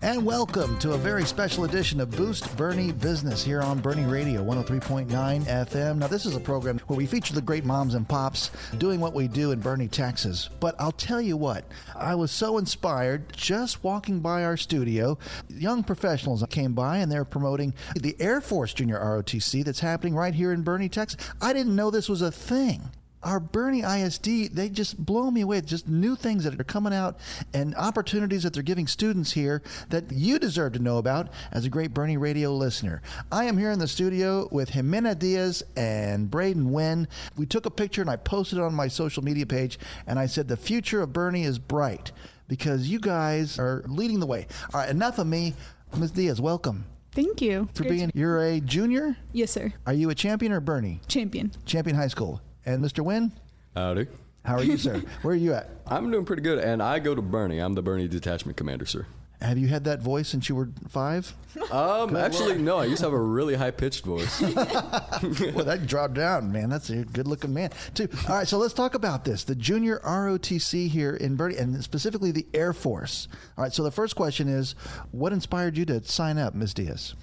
And welcome to a very special edition of Boost Boerne Business here on Boerne Radio 103.9 FM. Now, this is a program where we feature the great moms and pops doing what we do in Boerne, Texas. But I'll tell you what, I was so inspired just walking by our studio. Young professionals came by and they're promoting the Air Force Junior ROTC that's happening right here in Boerne, Texas. I didn't know this was a thing. Our Boerne ISD, they just blow me away. Just new things that are coming out and opportunities that they're giving students here that you deserve to know about as a great Boerne Radio listener. I am here in the studio with Jimena, Diaz and Braden, Wynn. We took a picture and I posted it on my social media page and I said the future of Boerne is bright because you guys are leading the way. All right, enough of me. Ms. Diaz, welcome. Thank you. You're a junior? Yes, sir. Are you a champion or Boerne? Champion. Champion high school. And Mr. Wynn? Howdy. How are you, sir? Where are you at? I'm doing pretty good, and I go to Boerne. I'm the Boerne Detachment Commander, sir. Have you had that voice since you were 5? Actually, no. I used to have a really high-pitched voice. Well, that dropped down, man. That's a good-looking man, too. All right, so let's talk about this. The Junior ROTC here in Boerne, and specifically the Air Force. All right, so the first question is, what inspired you to sign up, Ms. Diaz?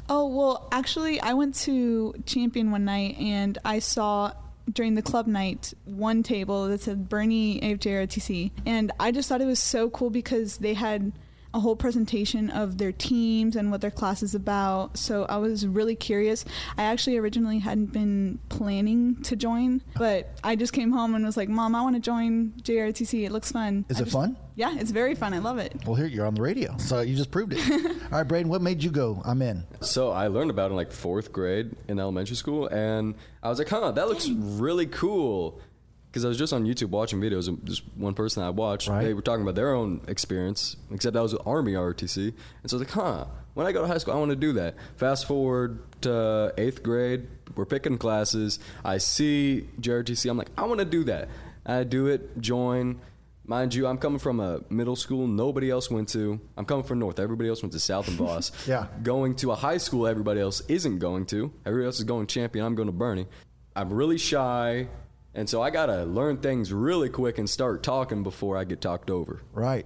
Oh, well, actually, I went to Champion one night, and I saw during the club night one table that said Boerne JROTC, and I just thought it was so cool because they had a whole presentation of their teams and what their class is about. So I was really curious. I actually originally hadn't been planning to join, but I just came home and was like, Mom, I want to join JROTC. It looks fun. Is it fun? Yeah, it's very fun. I love it. Well, here, you're on the radio, so you just proved it. All right, Braden, what made you go? I'm in. So I learned about it in like 4th grade in elementary school, and I was like, that looks really cool. Because I was just on YouTube watching videos, and just one person I watched, They were talking about their own experience, except that was Army ROTC. And so I was like, when I go to high school, I want to do that. Fast forward to 8th grade, we're picking classes. I see JROTC, I'm like, I want to do that. I do it, join. Mind you, I'm coming from a middle school nobody else went to. I'm coming from North. Everybody else went to South and Voss. Yeah. Going to a high school everybody else isn't going to. Everybody else is going Champion. I'm going to Boerne. I'm really shy. And so I got to learn things really quick and start talking before I get talked over. Right.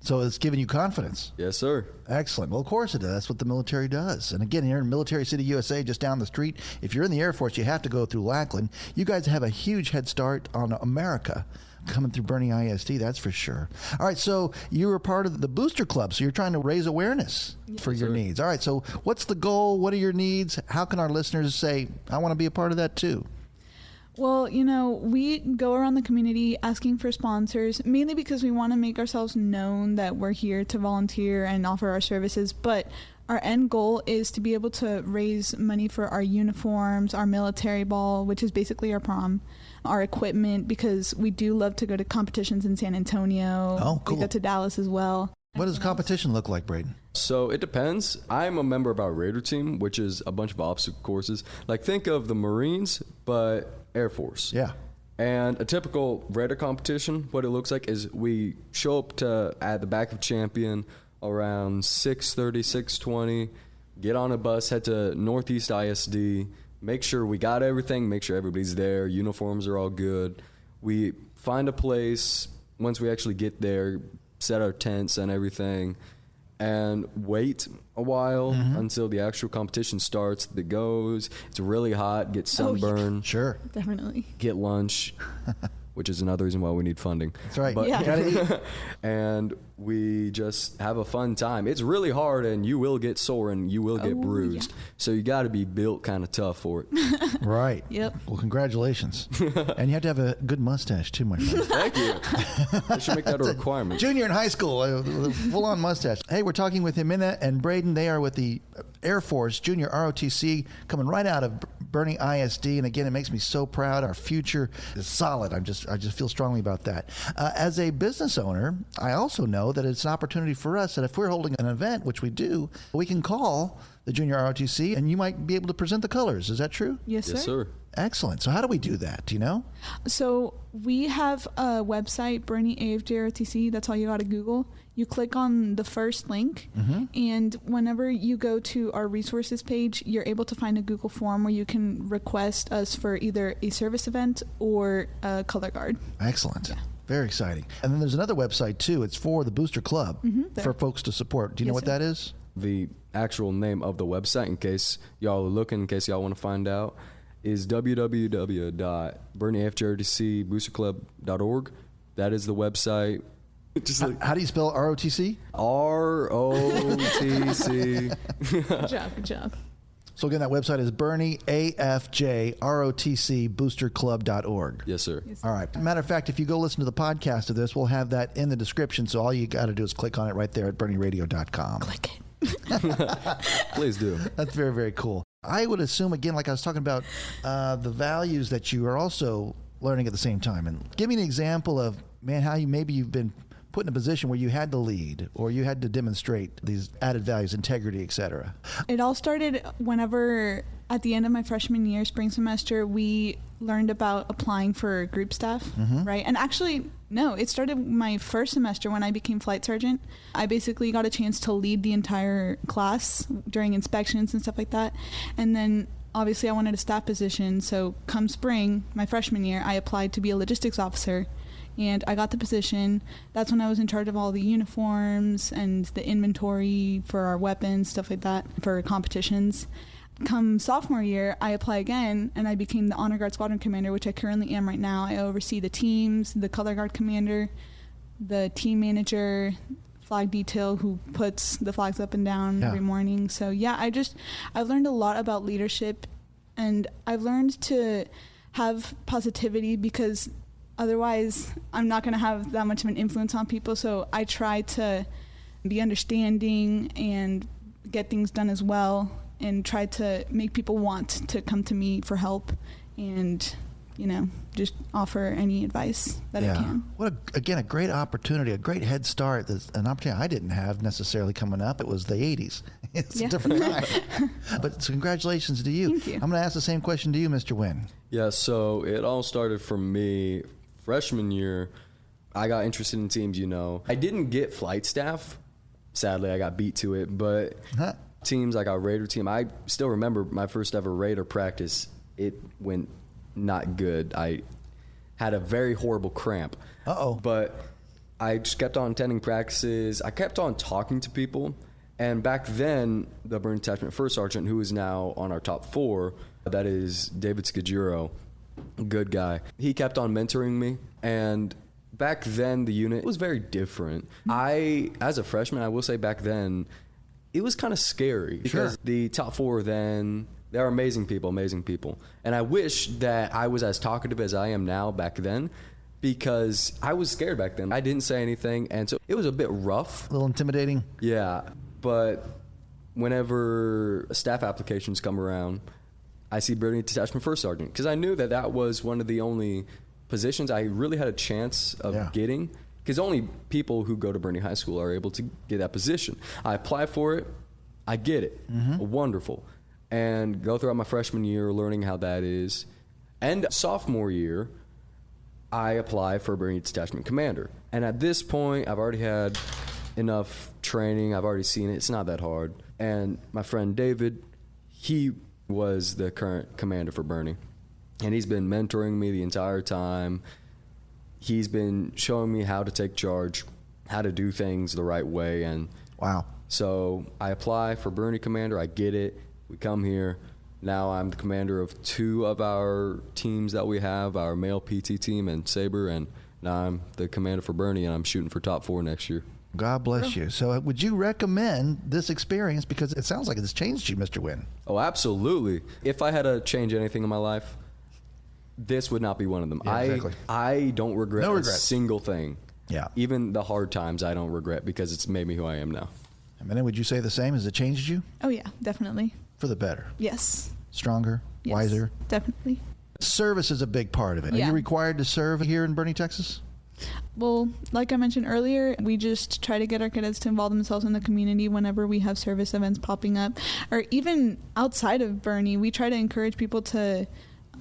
So it's giving you confidence. Yes, sir. Excellent. Well, of course it does. That's what the military does. And again, here in Military City, USA, just down the street, if you're in the Air Force, you have to go through Lackland. You guys have a huge head start on America coming through Boerne ISD, that's for sure. All right, so you were part of the Booster Club, so you're trying to raise awareness for your needs. All right, so what's the goal? What are your needs? How can our listeners say, I want to be a part of that too? Well, we go around the community asking for sponsors, mainly because we want to make ourselves known that we're here to volunteer and offer our services. But our end goal is to be able to raise money for our uniforms, our military ball, which is basically our prom, our equipment, because we do love to go to competitions in San Antonio. Oh, cool. We go to Dallas as well. What does competition look like, Braden? So it depends. I'm a member of our Raider team, which is a bunch of obstacle courses. Like, think of the Marines, but Air Force. Yeah. And a typical Raider competition, what it looks like is we show up at the back of Champion around 6:30, 6:20, get on a bus, head to Northeast ISD, make sure we got everything, make sure everybody's there, uniforms are all good. We find a place, once we actually get there, set our tents and everything, and wait a while until the actual competition starts. It goes, it's really hot, get sunburn. Sure. Definitely. Get lunch, which is another reason why we need funding. That's right. But, You gotta eat. And we just have a fun time. It's really hard, and you will get sore and you will get bruised. Yeah. So you got to be built kind of tough for it. Right. Yep. Well, congratulations. And you have to have a good mustache, too, my friend. Thank you. I should make that a requirement. Junior in high school, with a full-on mustache. Hey, we're talking with Jimena and Braden. They are with the Air Force Junior ROTC, coming right out of Boerne ISD. And again, it makes me so proud. Our future is solid. I just feel strongly about that. As a business owner, I also know that it's an opportunity for us that if we're holding an event, which we do, we can call the Junior ROTC and you might be able to present the colors. Is that true? Yes, sir. Yes, sir. Excellent. So how do we do that? Do you know? So we have a website, Boerne JROTC. That's all you got to Google. You click on the first link, and whenever you go to our resources page, you're able to find a Google form where you can request us for either a service event or a color guard. Excellent. Yeah. Very exciting. And then there's another website, too. It's for the Booster Club for folks to support. Do you know what that is? The actual name of the website, in case y'all are looking, in case y'all want to find out, is www.boernefjrotcboosterclub.org. That is the website. How do you spell ROTC? ROTC. Good job. So again, that website is Boerne AFJ ROTC Boosterclub.org. Yes, sir. All right. Matter of fact, if you go listen to the podcast of this, we'll have that in the description. So all you got to do is click on it right there at BoerneRadio.com. Click it. Please do. That's very, very cool. I would assume, again, like I was talking about, the values that you are also learning at the same time. And give me an example of, man, how you've been put in a position where you had to lead or you had to demonstrate these added values, integrity, etc. It all started whenever, at the end of my freshman year, spring semester, we learned about applying for group staff, right? And actually, no, it started my first semester when I became flight sergeant. I basically got a chance to lead the entire class during inspections and stuff like that. And then obviously I wanted a staff position. So come spring, my freshman year, I applied to be a logistics officer. And I got the position. That's when I was in charge of all the uniforms and the inventory for our weapons, stuff like that, for competitions. Come sophomore year, I apply again, and I became the Honor Guard Squadron Commander, which I currently am right now. I oversee the teams, the Color Guard Commander, the team manager, flag detail, who puts the flags up and down every morning. So yeah, I've learned a lot about leadership, and I've learned to have positivity, because otherwise I'm not going to have that much of an influence on people. So I try to be understanding and get things done as well, and try to make people want to come to me for help, and just offer any advice that I can. What a great opportunity, a great head start. That's an opportunity I didn't have necessarily coming up. It was the 80s. It's a different time. But so congratulations to you. Thank you. I'm going to ask the same question to you, Mr. Wynn. Yeah, so it all started for me freshman year. I got interested in teams, I didn't get flight staff. Sadly, I got beat to it, but teams like our Raider team, I still remember my first ever Raider practice. It went not good. I had a very horrible cramp. But I just kept on attending practices. I kept on talking to people. And back then, the Boerne Detachment First Sergeant, who is now on our top 4, that is David Scagiro, good guy. He kept on mentoring me. And back then, the unit was very different. As a freshman, I will say back then, it was kind of scary, because the top 4 then, they're amazing people. And I wish that I was as talkative as I am now back then, because I was scared back then. I didn't say anything, and so it was a bit rough. A little intimidating. Yeah, but whenever staff applications come around, I see Boerne Detachment First Sergeant, because I knew that was one of the only positions I really had a chance of getting, because only people who go to Boerne High School are able to get that position. I apply for it, I get it, wonderful, and go throughout my freshman year learning how that is. And sophomore year, I apply for Boerne Detachment Commander. And at this point, I've already had enough training. I've already seen it. It's not that hard. And my friend David, he was the current commander for Boerne. And he's been mentoring me the entire time. He's been showing me how to take charge, how to do things the right way. And so I apply for Boerne Commander. I get it. We come here. Now I'm the commander of 2 of our teams that we have, our male PT team and Sabre, and now I'm the commander for Boerne, and I'm shooting for top 4 next year. God bless you. So would you recommend this experience? Because it sounds like it's changed you, Mr. Wynn. Oh, absolutely. If I had to change anything in my life, this would not be one of them. Yeah, exactly. I don't regret a single thing. Yeah. Even the hard times I don't regret, because it's made me who I am now. And then would you say the same? Has it changed you? Oh, yeah, definitely. For the better? Yes. Stronger? Yes, wiser? Definitely. Service is a big part of it. Are you required to serve here in Boerne, Texas? Well, like I mentioned earlier, we just try to get our cadets to involve themselves in the community whenever we have service events popping up. Or even outside of Boerne, we try to encourage people to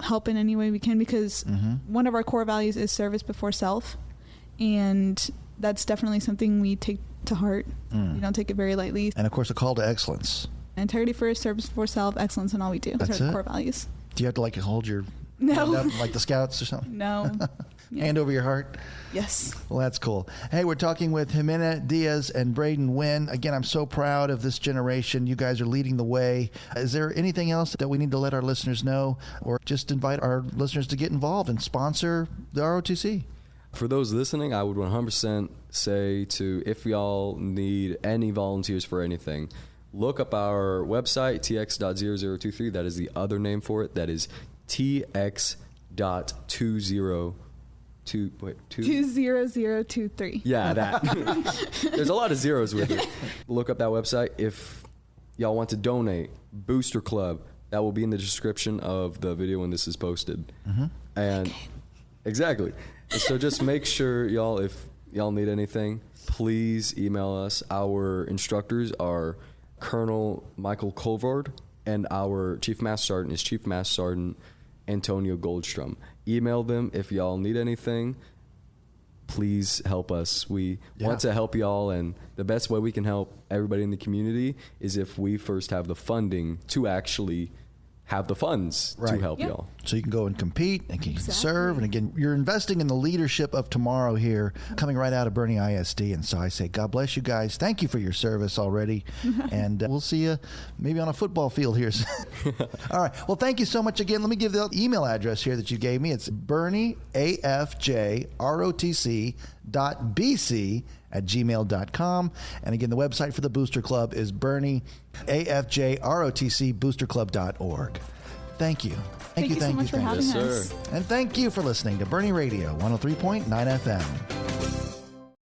help in any way we can, because one of our core values is service before self. And that's definitely something we take to heart. We don't take it very lightly. And of course, a call to excellence. Integrity first, service before self, excellence in all we do. Those are the core values. Do you have to hold your No. Hand up like the Scouts or something? No. Yeah. Hand over your heart? Yes. Well, that's cool. Hey, we're talking with Jimena, Diaz, and Braden Wynn. Again, I'm so proud of this generation. You guys are leading the way. Is there anything else that we need to let our listeners know, or just invite our listeners to get involved and sponsor the ROTC? For those listening, I would 100% say to, if y'all need any volunteers for anything, look up our website, tx.0023. That is the other name for it. That is tx.2023. 20023. Yeah, that. There's a lot of zeros with it. Look up that website. If y'all want to donate, Booster Club, that will be in the description of the video when this is posted. Mm-hmm. And exactly. So just make sure y'all, if y'all need anything, please email us. Our instructors are Colonel Michael Colvard, and our Chief Master Sergeant is Chief Master Sergeant Antonio Goldstrom. Email them if y'all need anything. Please help us. We want to help y'all, and the best way we can help everybody in the community is if we first have the funding to actually have the funds to help y'all. So you can go and compete and you can serve. And again, you're investing in the leadership of tomorrow here, coming right out of Boerne ISD. And so I say, God bless you guys. Thank you for your service already. And we'll see you maybe on a football field here. All right. Well, thank you so much again. Let me give the email address here that you gave me. It's BoerneAFJROTC.bc@gmail.com. And again, the website for the Booster Club is BoerneAFJROTCBoosterClub.org. Thank you. Thank you so much for having us. And thank you for listening to Boerne Radio 103.9 FM.